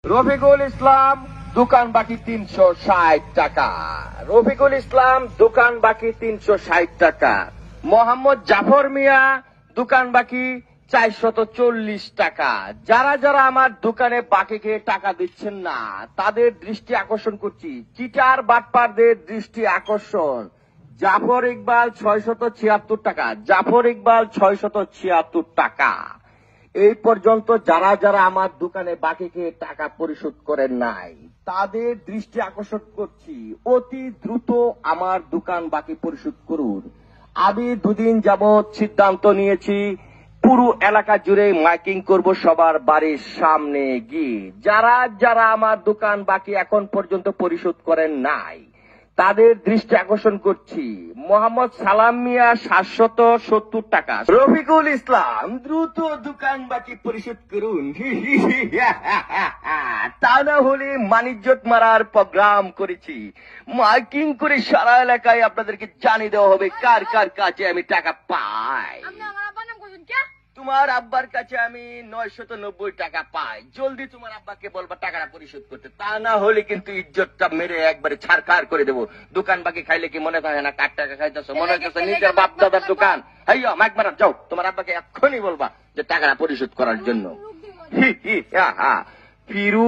রফিকুল ইসলাম দোকান বাকি 360 টাকা। রফিকুল ইসলাম দোকান বাকি 360 টাকা। মোহাম্মদ জাফর মিয়া দোকান বাকি 440 টাকা। যারা যারা আমার দোকানে বাকি খেয়ে টাকা দিচ্ছেন না তাদের দৃষ্টি আকর্ষণ করছি, চিটার বাটপারদের দৃষ্টি আকর্ষণ। জাফর ইকবাল 676 টাকা। জাফর ইকবাল 676 টাকা। এই পর্যন্ত যারা যারা আমার দোকানে বাকি খেয়ে টাকা পরিশোধ করেন নাই তাদের দৃষ্টি আকর্ষণ করছি, অতি দ্রুত আমার দোকান বাকি পরিশোধ করুন। আমি দুদিন যাবৎ সিদ্ধান্ত নিয়েছি পুরো এলাকা জুড়ে মাইকিং করব সবার বাড়ির সামনে গিয়ে। যারা যারা আমার দোকান বাকি এখন পর্যন্ত পরিশোধ করেন নাই তাদের দৃষ্টি আকর্ষণ করছি। মোহাম্মদ সালাম মিয়া 770 টাকা। রফিকুল ইসলাম দ্রুত দোকান বাকি পরিশোধ করুন, তা না হলে মানিজ্যত মারার প্রোগ্রাম করেছি। মাইকিং করে সারা এলাকায় আপনাদেরকে জানিয়ে দেওয়া হবে কার কার কাছে আমি টাকা পাই। তোমার আব্বার কাছে আমি 990 টাকা পাই। জলদি তোমার আব্বাকে বলবা টাকাটা পরিশোধ করতে, তা না হলে কিন্তু ইজ্জতটা মেরে একবারে ছাড়খাড় করে দেবো। দোকান বাকি খাইলে কি মনে থাকে না কার টাকা খাইতেছো? মনে হচ্ছে নিজের বাপ দাদার দোকান। হাইয়া মাইক মারা যাও, তোমার আব্বাকে এক্ষুনি বলবা যে টাকাটা পরিশোধ করার জন্য। ফিরু